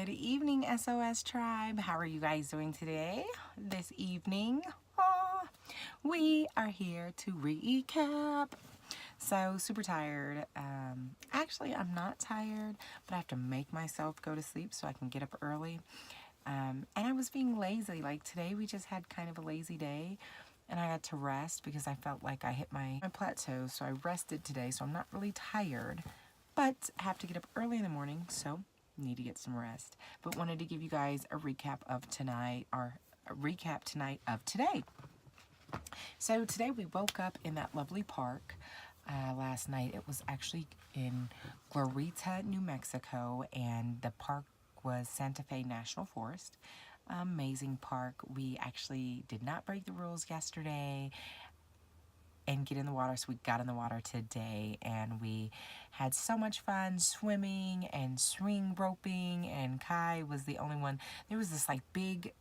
Good evening, SOS Tribe. How are you guys doing today? This evening, we are here to recap. So, super tired. Actually, I'm not tired, but I have to make myself go to sleep so I can get up early. And I was being lazy. Like today, we just had kind of a lazy day. And I had to rest because I felt like I hit my plateau. So I rested today, so I'm not really tired. But I have to get up early in the morning, so need to get some rest. But wanted to give you guys a recap of tonight, or a recap tonight of today. So today we woke up in that lovely park. Last night it was actually in Glorita, New Mexico, and the park was Santa Fe National Forest. Amazing park. We actually did not break the rules yesterday and get in the water, so we got in the water today, and we had so much fun swimming and swing roping, and Kai was the only one. There was this like big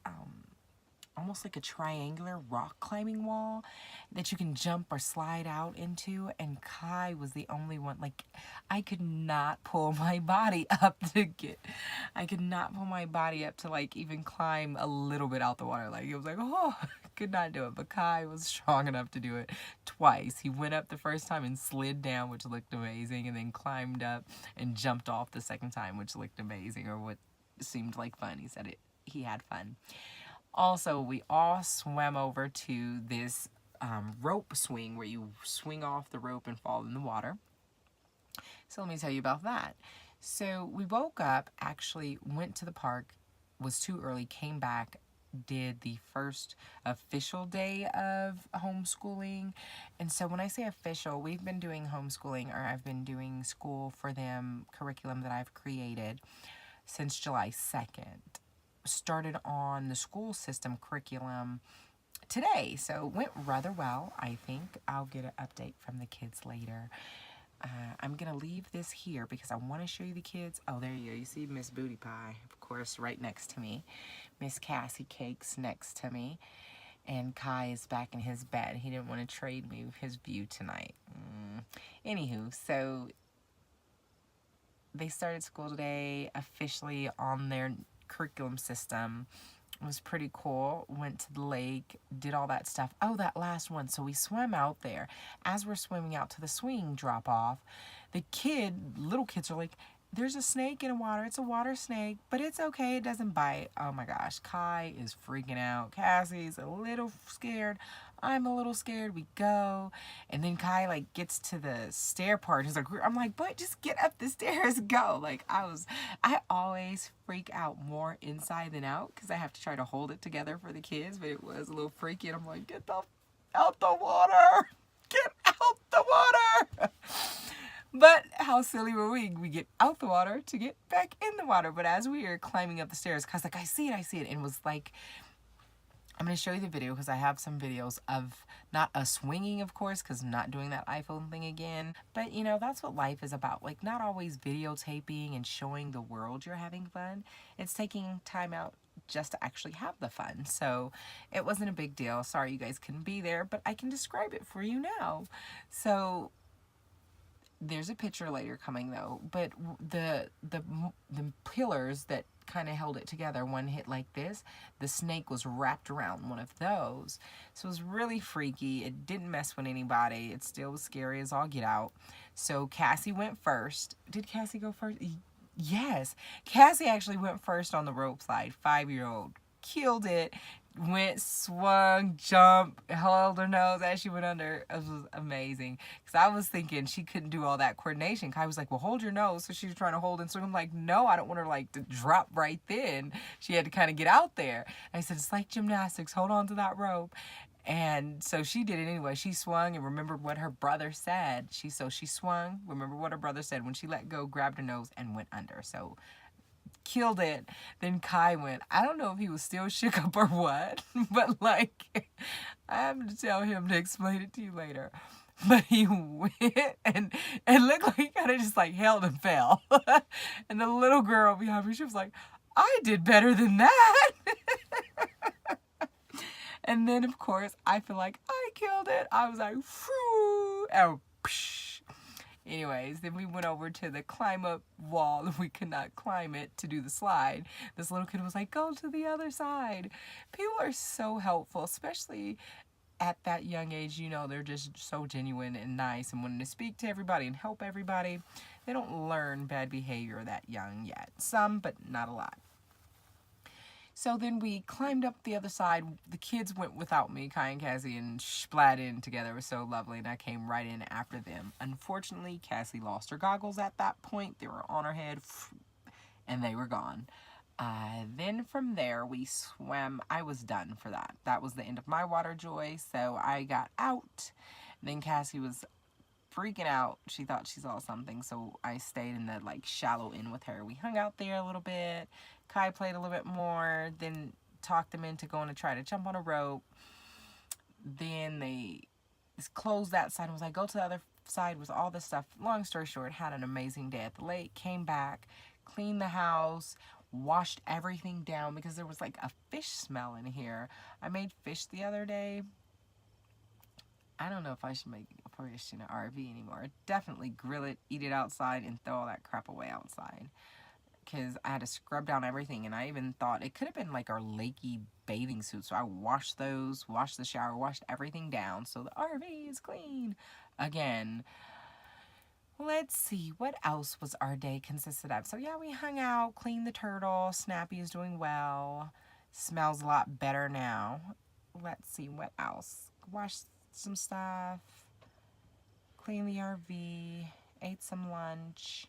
almost like a triangular rock climbing wall that you can jump or slide out into, and Kai was the only one. Like, I could not pull my body up I could not pull my body up to like even climb a little bit out the water. Like, it was like, oh, could not do it. But Kai was strong enough to do it twice. He went up the first time and slid down, which looked amazing, and then climbed up and jumped off the second time, which looked amazing, or what seemed like fun. He said he had fun. Also, we all swam over to this rope swing where you swing off the rope and fall in the water. So let me tell you about that. So we woke up, actually went to the park, was too early, came back, did the first official day of homeschooling. And so when I say official, we've been doing homeschooling, or I've been doing school for them, curriculum that I've created since July 2nd. Started on the school system curriculum today, so it went rather well. I think I'll get an update from the kids later. I'm gonna leave this here because I want to show you the kids. Oh, there you go. You see Miss Booty Pie, of course, right next to me. Miss Cassie Cakes next to me, and Kai is back in his bed. He didn't want to trade me his view tonight. Anywho, so they started school today officially on their curriculum system. It was pretty cool. Went to the lake, did all that stuff. Oh, that last one. So we swam out there. As we're swimming out to the swing drop off, the little kids are like, there's a snake in the water. It's a water snake, but it's okay. It doesn't bite. Oh my gosh. Kai is freaking out. Cassie's a little scared. I'm a little scared. We go. And then Kai like gets to the stair part. He's like, I'm like, but just get up the stairs, go. Like I always freak out more inside than out because I have to try to hold it together for the kids, but it was a little freaky. And I'm like, get out the water. Get out the water. But how silly were we? We get out the water to get back in the water. But as we were climbing up the stairs, Kai's like, I see it. And it was like, I'm going to show you the video because I have some videos of not us swinging, of course, because I'm not doing that iPhone thing again. But, you know, that's what life is about. Like, not always videotaping and showing the world you're having fun. It's taking time out just to actually have the fun. So it wasn't a big deal. Sorry you guys couldn't be there, but I can describe it for you now. So there's a picture later coming though, but the pillars that kind of held it together, one hit like this, the snake was wrapped around one of those. So it was really freaky. It didn't mess with anybody. It still was scary as all get out. So Cassie went first. Did Cassie go first? Yes. Cassie actually went first on the rope slide. 5-year-old. Killed it. Went, swung, jumped, held her nose as she went under. It was amazing. Because I was thinking she couldn't do all that coordination. Kai was like, well, hold your nose. So she was trying to hold and swing. I'm like, no, I don't want her like to drop right then. She had to kind of get out there. And I said, it's like gymnastics. Hold on to that rope. And so she did it anyway. She swung and remembered what her brother said. She swung, remembered what her brother said. When she let go, grabbed her nose and went under. So killed it. Then Kai went. I don't know if he was still shook up or what, but like, I have to tell him to explain it to you later. But he went and looked like he kind of just like held and fell. And the little girl behind me, she was like, I did better than that. And then of course I feel like I killed it. I was like, phew, and psh. Anyways, then we went over to the climb up wall and we could not climb it to do the slide. This little kid was like, go to the other side. People are so helpful, especially at that young age. You know, they're just so genuine and nice and wanting to speak to everybody and help everybody. They don't learn bad behavior that young yet. Some, but not a lot. So then we climbed up the other side. The kids went without me, Kai and Cassie, and splat in together. It was so lovely, and I came right in after them. Unfortunately, Cassie lost her goggles at that point. They were on her head, and they were gone. Then from there, we swam. I was done for that. That was the end of my water joy, so I got out. Then Cassie was freaking out. She thought she saw something, so I stayed in the like shallow end with her. We hung out there a little bit. Kai played a little bit more, then talked him into going to try to jump on a rope. Then they closed that side and was like, go to the other side with all this stuff. Long story short, had an amazing day at the lake, came back, cleaned the house, washed everything down because there was like a fish smell in here. I made fish the other day. I don't know if I should make fish in an RV anymore. Definitely grill it, eat it outside, and throw all that crap away outside. Because I had to scrub down everything, and I even thought it could have been like our lakey bathing suit. So I washed those, washed the shower, washed everything down so the RV is clean again. Let's see, what else was our day consisted of? So yeah, we hung out, cleaned the turtle. Snappy is doing well. Smells a lot better now. Let's see, what else? Washed some stuff, cleaned the RV, ate some lunch.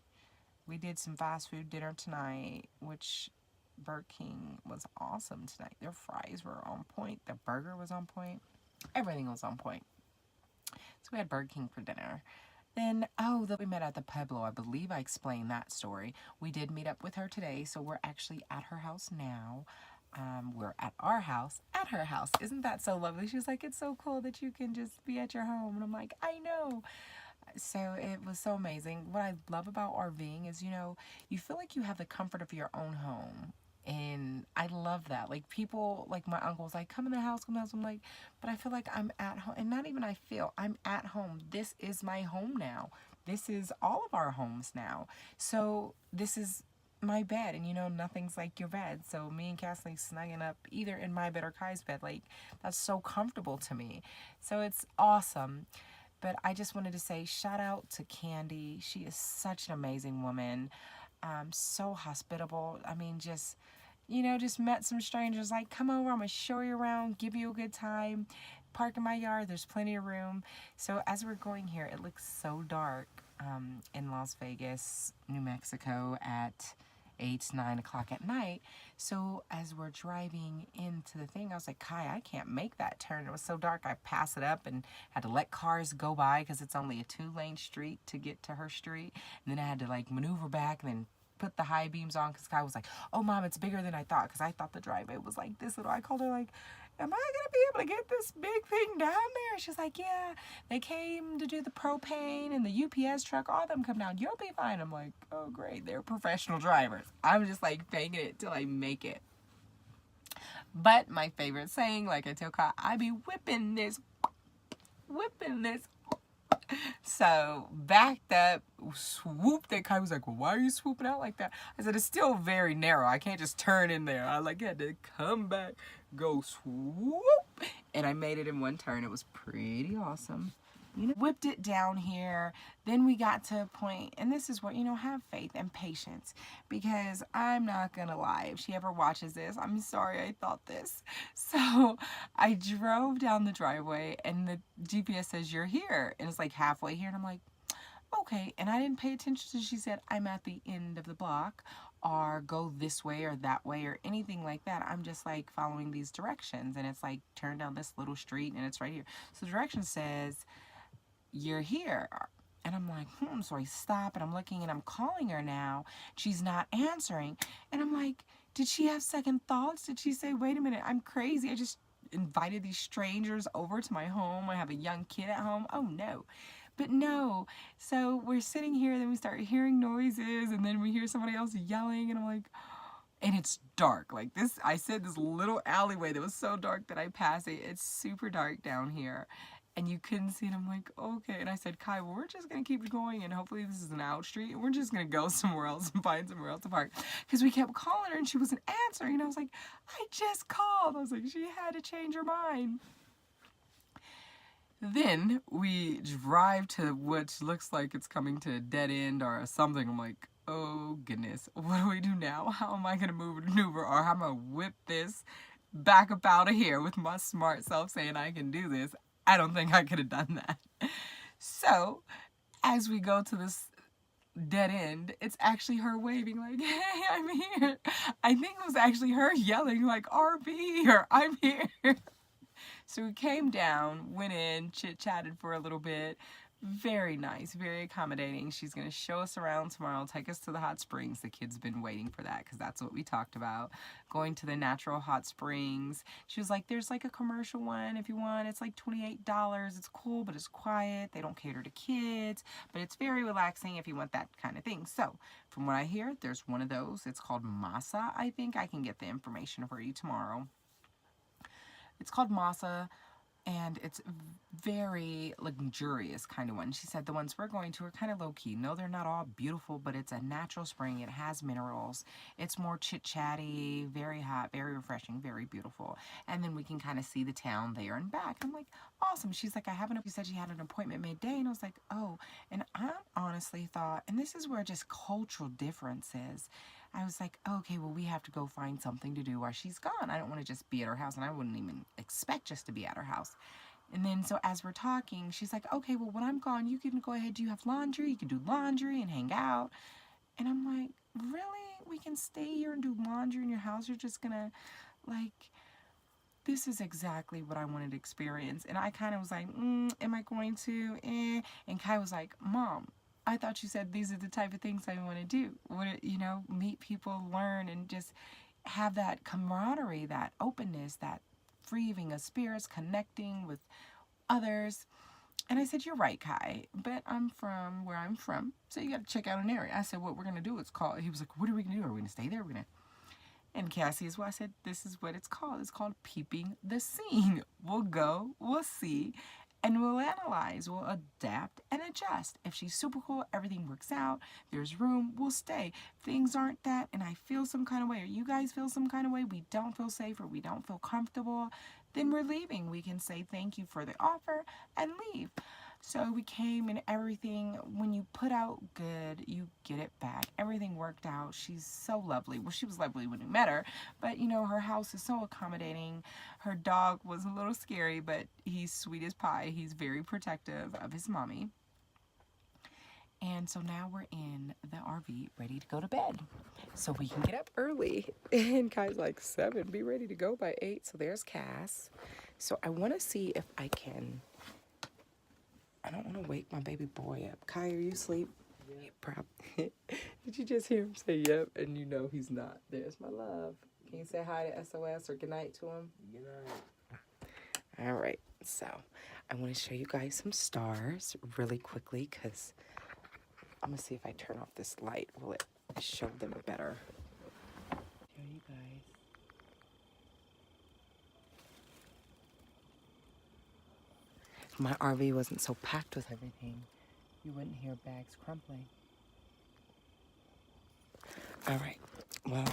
We did some fast food dinner tonight, which Burger King was awesome tonight. Their fries were on point. The burger was on point. Everything was on point. So we had Burger King for dinner. Then, we met at the Pueblo. I believe I explained that story. We did meet up with her today, so we're actually at her house now. We're at our house, at her house. Isn't that so lovely? She was like, it's so cool that you can just be at your home. And I'm like, I know. So it was so amazing. What I love about RVing is, you know, you feel like you have the comfort of your own home. And I love that. Like people, like my uncle's like, come in the house, come in the house. I'm like, but I feel like I'm at home. And not even I feel, I'm at home. This is my home now. This is all of our homes now. So this is my bed, and you know, nothing's like your bed. So me and Kathleen snugging up either in my bed or Kai's bed, like that's so comfortable to me. So it's awesome. But I just wanted to say shout out to Candy. She is such an amazing woman. So hospitable. I mean, just, you know, just met some strangers like, come over, I'm going to show you around, give you a good time. Park in my yard, there's plenty of room. So as we're going here, it looks so dark in Las Vegas, New Mexico at 8, 9 o'clock at night. So as we're driving into the thing, I was like, Kai, I can't make that turn. It was so dark. I passed it up and had to let cars go by because it's only a 2-lane street to get to her street. And then I had to like maneuver back and then put the high beams on because Kai was like, oh mom, it's bigger than I thought, because I thought the driveway was like this little. I called her like, am I gonna be able to get this big thing down there? She's like, yeah, they came to do the propane and the UPS truck, all of them come down, you'll be fine. I'm like, oh great, they're professional drivers. I'm just like faking it till I make it. But my favorite saying, like I tell Kai, I be whipping this. So backed up, swooped. That Kai was like, well, why are you swooping out like that? I said, it's still very narrow. I can't just turn in there. I like had to come back, go swoop, and I made it in one turn. It was pretty awesome. You know, whipped it down here. Then we got to a point, and this is what, you know, have faith and patience, because I'm not gonna lie, if she ever watches this, I'm sorry I thought this. So I drove down the driveway and the GPS says you're here, and it's like halfway here, and I'm like, okay. And I didn't pay attention to, she said I'm at the end of the block, or go this way or that way or anything like that. I'm just like following these directions, and it's like turn down this little street and it's right here. So the direction says you're here. And I'm like, so I stop and I'm looking and I'm calling her now. She's not answering. And I'm like, did she have second thoughts? Did she say, wait a minute, I'm crazy. I just invited these strangers over to my home. I have a young kid at home. Oh no. But no. So we're sitting here, then we start hearing noises, and then we hear somebody else yelling, and I'm like, and it's dark. Like this, I said, this little alleyway that was so dark that I passed it. It's super dark down here. and you couldn't see it. I'm like, okay. And I said, Kai, well, we're just going to keep going, and hopefully this is an out street, and we're just going to go somewhere else and find somewhere else to park. Because we kept calling her, and she wasn't answering. And I was like, I just called. I was like, she had to change her mind. Then we drive to what looks like it's coming to a dead end or something. I'm like, oh goodness, what do we do now? How am I going to maneuver, or how am I going to whip this back up out of here with my smart self saying I can do this? I don't think I could have done that. So as we go to this dead end, it's actually her waving like, hey, I'm here. I think it was actually her yelling like, RV, or I'm here. So we came down, went in, chit-chatted for a little bit. Very nice, very accommodating. She's going to show us around tomorrow, take us to the hot springs. The kids have been waiting for that because that's what we talked about, going to the natural hot springs. She was like, there's like a commercial one if you want. It's like $28. It's cool, but it's quiet. They don't cater to kids, but it's very relaxing if you want that kind of thing. So from what I hear, there's one of those. It's called Masa, I think. I can get the information for you tomorrow. It's called Masa, and it's very luxurious kind of one. She said the ones we're going to are kind of low-key. No, they're not all beautiful, but it's a natural spring. It has minerals. It's more chit-chatty, very hot, very refreshing, very beautiful. And then we can kind of see the town there and back. I'm like, awesome. She's like, she said she had an appointment midday, and I was like, oh. And I honestly thought, and this is where just cultural difference is, I was like, okay, well, we have to go find something to do while she's gone. I don't want to just be at her house, and I wouldn't even expect just to be at her house. And then, so as we're talking, she's like, okay, well, when I'm gone, you can go ahead. Do you have laundry? You can do laundry and hang out. And I'm like, really? We can stay here and do laundry in your house? You're just gonna, like, this is exactly what I wanted to experience. And I kind of was like, am I going to? And Kai was like, Mom, I thought you said these are the type of things I want to do. Meet people, learn, and just have that camaraderie, that openness, that freeing of spirits, connecting with others. And I said, you're right, Kai, but I'm from where I'm from, so you got to check out an area. I said, what we're going to do, he was like, what are we going to do? Are we going to stay there? And Cassie as well, I said, this is what it's called. It's called peeping the scene. We'll go, we'll see, and we'll analyze, we'll adapt and adjust. If she's super cool, everything works out, there's room, we'll stay. If things aren't that, and I feel some kind of way, or you guys feel some kind of way, we don't feel safe, or we don't feel comfortable, then we're leaving. We can say thank you for the offer and leave. So we came, and everything, when you put out good, you get it back. Everything worked out. She's so lovely. Well, she was lovely when we met her, but her house is so accommodating. Her dog was a little scary, but he's sweet as pie. He's very protective of his mommy. And so now we're in the RV ready to go to bed so we can get up early. And Kai's like, 7, be ready to go by 8. So there's Cass. So I want to see if I don't want to wake my baby boy up. Kai, are you asleep? Yep. Did you just hear him say yep? And he's not. There's my love. Can you say hi to SOS or good night to him? Good night. All right. So I want to show you guys some stars really quickly because I'm going to see if I turn off this light. Will it show them better? Show you guys. If my RV wasn't so packed with everything, you wouldn't hear bags crumpling. All right, well,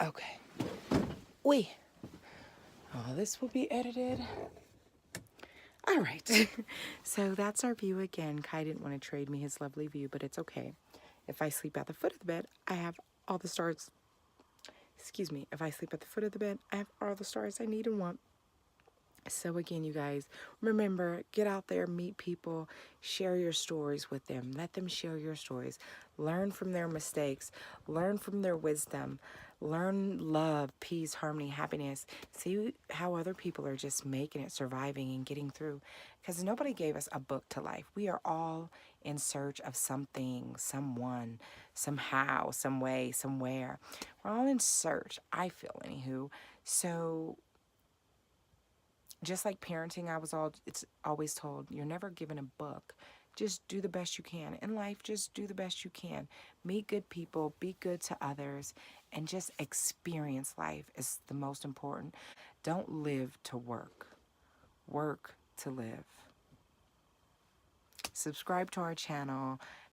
okay. Oh, this will be edited. All right, so that's our view again. Kai didn't want to trade me his lovely view, but it's okay. If I sleep at the foot of the bed, I have all the stars. Excuse me, if I sleep at the foot of the bed, I have all the stars I need and want. So again, you guys, remember, get out there, meet people, share your stories with them. Let them share your stories. Learn from their mistakes. Learn from their wisdom. Learn love, peace, harmony, happiness. See how other people are just making it, surviving, and getting through. Because nobody gave us a book to life. We are all in search of something, someone, somehow, some way, somewhere. We're all in search, I feel, anywho. So just like parenting, it's always told, you're never given a book. Just do the best you can. In life, just do the best you can. Meet good people, be good to others, and just experience life is the most important. Don't live to work. Work to live. Subscribe to our channel